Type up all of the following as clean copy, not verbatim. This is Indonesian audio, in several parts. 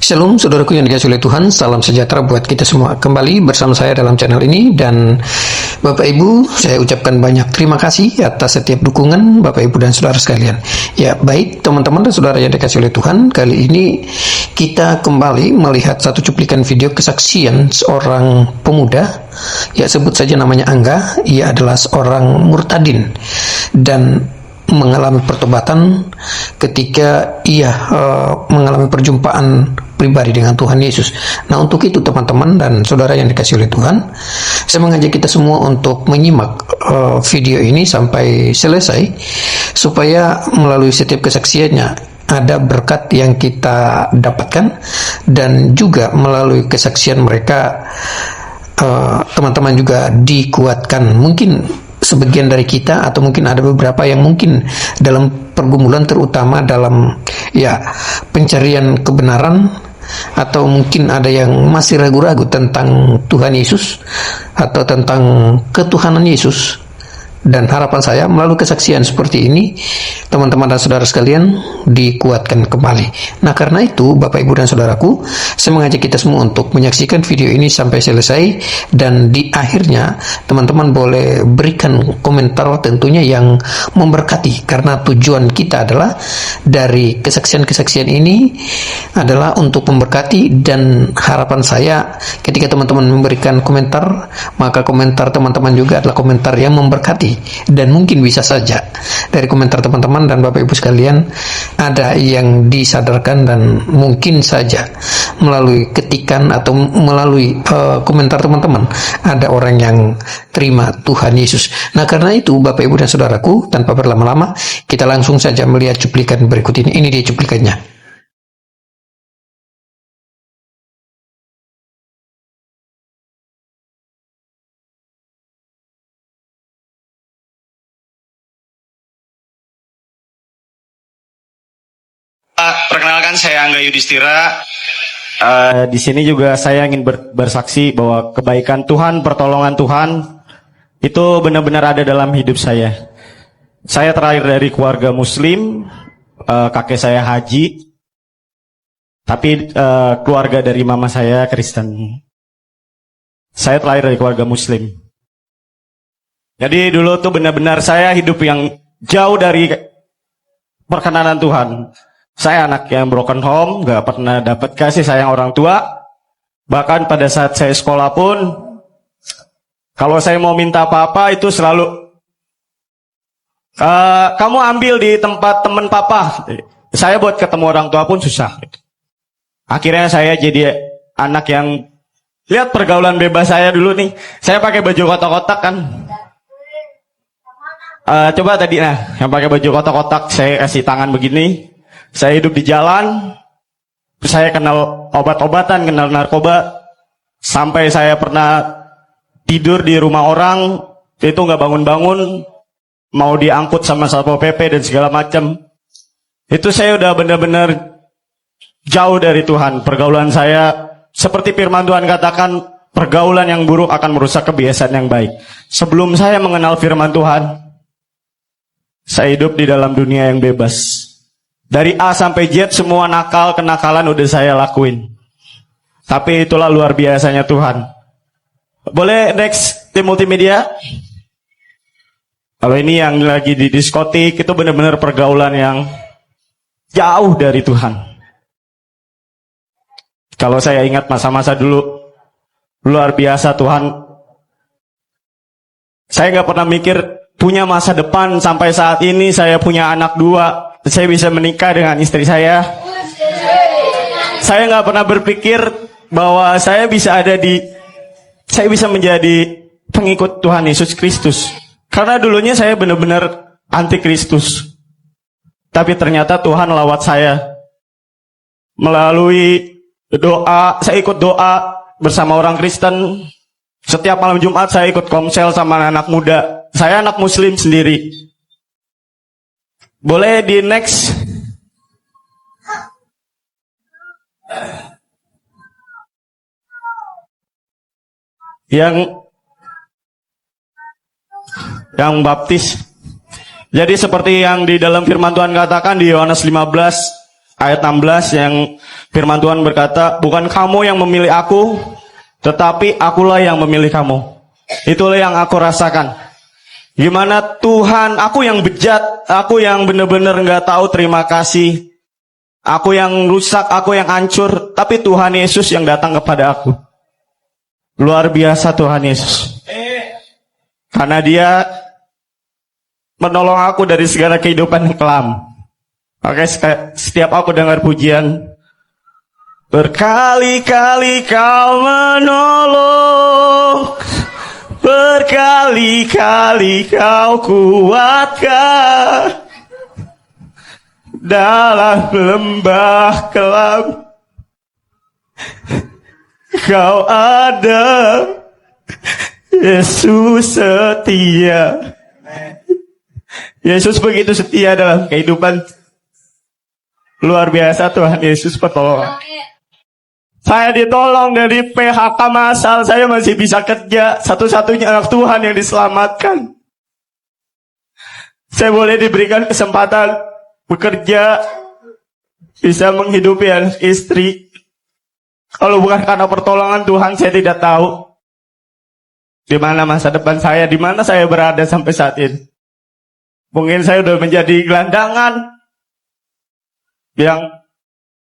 Shalom saudaraku yang dikasihi oleh Tuhan, salam sejahtera buat kita semua. Kembali bersama saya dalam channel ini, dan Bapak Ibu, saya ucapkan banyak terima kasih atas setiap dukungan Bapak Ibu dan saudara sekalian. Ya, baik teman-teman dan saudara yang dikasihi oleh Tuhan, kali ini kita kembali melihat satu cuplikan video kesaksian seorang pemuda, ya sebut saja namanya Angga. Ia adalah seorang murtadin dan mengalami pertobatan ketika ia mengalami perjumpaan pribadi dengan Tuhan Yesus. Nah, untuk itu teman-teman dan saudara yang dikasihi oleh Tuhan, saya mengajak kita semua untuk menyimak video ini sampai selesai, supaya melalui setiap kesaksiannya ada berkat yang kita dapatkan, dan juga melalui kesaksian mereka teman-teman juga dikuatkan. Mungkin sebagian dari kita, atau mungkin ada beberapa yang mungkin dalam pergumulan, terutama dalam pencarian kebenaran, atau mungkin ada yang masih ragu-ragu tentang Tuhan Yesus atau tentang ketuhanan Yesus. Dan harapan saya melalui kesaksian seperti ini, teman-teman dan saudara sekalian dikuatkan kembali. Nah, karena itu Bapak Ibu dan saudaraku, saya mengajak kita semua untuk menyaksikan video ini sampai selesai, dan di akhirnya teman-teman boleh berikan komentar tentunya yang memberkati, karena tujuan kita adalah dari kesaksian-kesaksian ini adalah untuk memberkati. Dan harapan saya ketika teman-teman memberikan komentar, maka komentar teman-teman juga adalah komentar yang memberkati. Dan mungkin bisa saja dari komentar teman-teman dan Bapak Ibu sekalian ada yang disadarkan, dan mungkin saja melalui ketikan atau melalui komentar teman-teman ada orang yang terima Tuhan Yesus. Nah, karena itu Bapak Ibu dan saudaraku, tanpa berlama-lama kita langsung saja melihat cuplikan berikut ini. Ini dia cuplikannya. Perkenalkan, saya Angga Yudhistira. Di sini juga saya ingin bersaksi bahwa kebaikan Tuhan, pertolongan Tuhan itu benar-benar ada dalam hidup saya. Saya terlahir dari keluarga Muslim, kakek saya haji, tapi keluarga dari mama saya Kristen. Saya terlahir dari keluarga Muslim. Jadi dulu tuh benar-benar saya hidup yang jauh dari perkenanan Tuhan. Saya anak yang broken home, gak pernah dapat kasih sayang orang tua. Bahkan pada saat saya sekolah pun, kalau saya mau minta apa-apa itu selalu, kamu ambil di tempat teman papa. Saya buat ketemu orang tua pun susah. Akhirnya saya jadi anak yang, lihat pergaulan bebas saya dulu nih. Saya pakai baju kotak-kotak kan. Coba tadi, yang pakai baju kotak-kotak, saya kasih tangan begini. Saya hidup di jalan, saya kenal obat-obatan, kenal narkoba, sampai saya pernah tidur di rumah orang, itu nggak bangun-bangun, mau diangkut sama Satpol PP dan segala macam. Itu saya udah benar-benar jauh dari Tuhan. Pergaulan saya, seperti firman Tuhan katakan, pergaulan yang buruk akan merusak kebiasaan yang baik. Sebelum saya mengenal firman Tuhan, saya hidup di dalam dunia yang bebas. Dari A sampai Z semua kenakalan udah saya lakuin. Tapi itulah luar biasanya Tuhan. Boleh next tim multimedia? Kalau ini yang lagi di diskotik, itu benar-benar pergaulan yang jauh dari Tuhan. Kalau saya ingat masa-masa dulu, luar biasa Tuhan. Saya nggak pernah mikir punya masa depan. Sampai saat ini saya punya anak 2. Saya bisa menikah dengan istri saya. Saya nggak pernah berpikir bahwa saya bisa menjadi pengikut Tuhan Yesus Kristus. Karena dulunya saya benar-benar anti Kristus. Tapi ternyata Tuhan lawat saya melalui doa. Saya ikut doa bersama orang Kristen. Setiap malam Jumat saya ikut komsel sama anak muda. Saya anak Muslim sendiri. Boleh di next. Yang baptis. Jadi seperti yang di dalam firman Tuhan katakan di Yohanes 15 ayat 16 yang firman Tuhan berkata, bukan kamu yang memilih aku, tetapi akulah yang memilih kamu. Itulah yang aku rasakan. Gimana Tuhan, aku yang bejat, aku yang benar-benar nggak tahu terima kasih, aku yang rusak, aku yang hancur, tapi Tuhan Yesus yang datang kepada aku. Luar biasa Tuhan Yesus. Karena Dia menolong aku dari segala kehidupan yang kelam. Oke, setiap aku dengar pujian, berkali-kali Kau menolong, berkali-kali Kau kuatkan, dalam lembah kelam Kau ada, Yesus setia. Yesus begitu setia dalam kehidupan. Luar biasa Tuhan Yesus pertolongan. Saya ditolong dari PHK massal, saya masih bisa kerja. Satu-satunya anak Tuhan yang diselamatkan. Saya boleh diberikan kesempatan bekerja, bisa menghidupi anak istri. Kalau bukan karena pertolongan Tuhan, saya tidak tahu di mana masa depan saya, di mana saya berada sampai saat ini. Mungkin saya sudah menjadi gelandangan yang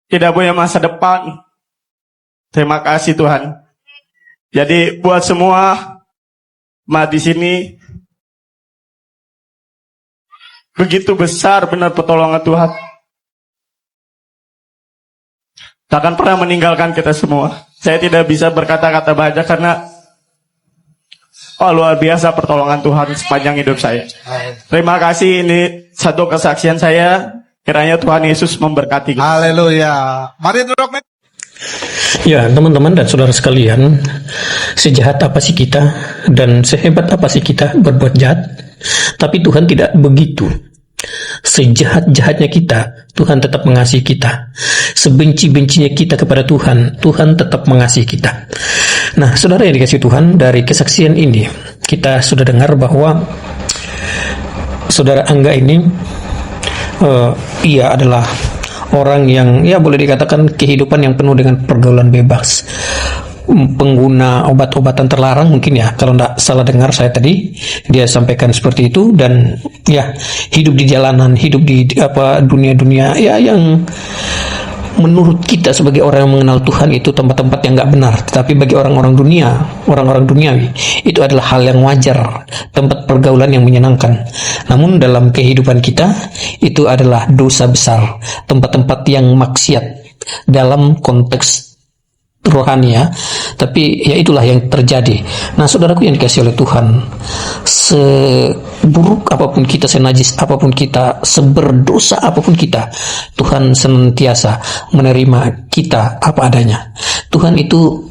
tidak punya masa depan. Terima kasih Tuhan. Jadi buat semua di sini, begitu besar benar pertolongan Tuhan. Takkan pernah meninggalkan kita semua. Saya tidak bisa berkata-kata banyak karena luar biasa pertolongan Tuhan sepanjang hidup saya. Terima kasih, ini satu kesaksian saya. Kiranya Tuhan Yesus memberkati kita. Haleluya. Mari duduk. Ya, teman-teman dan saudara sekalian, sejahat apa sih kita dan sehebat apa sih kita berbuat jahat? Tapi Tuhan tidak begitu. Sejahat-jahatnya kita, Tuhan tetap mengasihi kita. Sebenci-bencinya kita kepada Tuhan, Tuhan tetap mengasihi kita. Nah, saudara yang dikasihi Tuhan, dari kesaksian ini kita sudah dengar bahwa saudara Angga ini ia adalah orang yang boleh dikatakan kehidupan yang penuh dengan pergaulan bebas, pengguna obat-obatan terlarang mungkin ya, kalau tidak salah dengar saya tadi dia sampaikan seperti itu. Dan hidup di jalanan, hidup di dunia-dunia yang menurut kita sebagai orang yang mengenal Tuhan itu tempat-tempat yang nggak benar, tetapi bagi orang-orang duniawi itu adalah hal yang wajar, tempat pergaulan yang menyenangkan. Namun dalam kehidupan kita itu adalah dosa besar, tempat-tempat yang maksiat dalam konteks rohani ya. Tapi itulah yang terjadi. Nah, saudaraku yang dikasihi oleh Tuhan, seburuk apapun kita, senajis apapun kita, seberdosa apapun kita, Tuhan senantiasa menerima kita apa adanya. Tuhan itu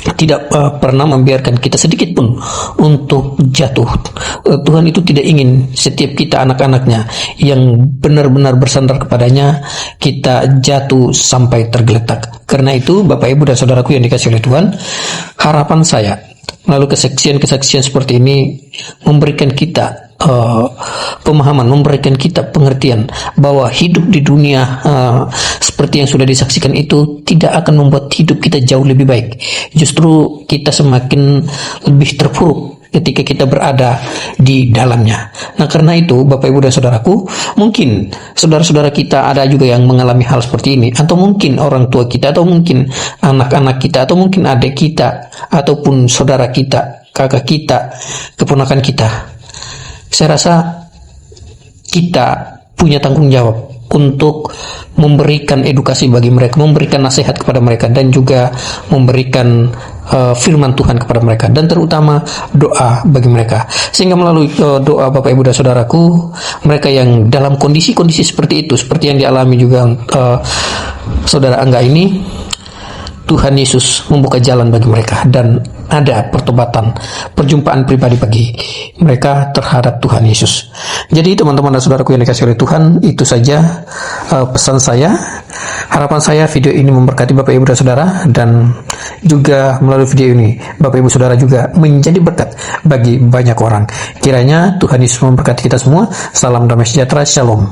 tidak pernah membiarkan kita sedikit pun untuk jatuh. Tuhan itu tidak ingin setiap kita anak-anaknya yang benar-benar bersandar kepadanya kita jatuh sampai tergeletak. Karena itu Bapak Ibu dan saudaraku yang dikasihi oleh Tuhan, harapan saya melalui kesaksian-kesaksian seperti ini memberikan kita pemahaman, memberikan kita pengertian bahwa hidup di dunia seperti yang sudah disaksikan itu tidak akan membuat hidup kita jauh lebih baik. Justru kita semakin lebih terpuruk ketika kita berada di dalamnya. Nah, karena itu Bapak Ibu dan saudaraku, mungkin saudara-saudara kita ada juga yang mengalami hal seperti ini, atau mungkin orang tua kita, atau mungkin anak-anak kita, atau mungkin adik kita, ataupun saudara kita, kakak kita, keponakan kita. Saya rasa kita punya tanggung jawab untuk memberikan edukasi bagi mereka, memberikan nasihat kepada mereka, dan juga memberikan firman Tuhan kepada mereka, dan terutama doa bagi mereka. Sehingga melalui doa Bapak Ibu dan saudaraku, mereka yang dalam kondisi-kondisi seperti itu, seperti yang dialami juga saudara Angga ini, Tuhan Yesus membuka jalan bagi mereka dan ada pertobatan, perjumpaan pribadi bagi mereka terhadap Tuhan Yesus. Jadi teman-teman dan saudaraku yang dikasihi oleh Tuhan, itu saja pesan saya. Harapan saya video ini memberkati Bapak Ibu dan saudara, dan juga melalui video ini Bapak Ibu saudara juga menjadi berkat bagi banyak orang. Kiranya Tuhan Yesus memberkati kita semua. Salam damai sejahtera, shalom.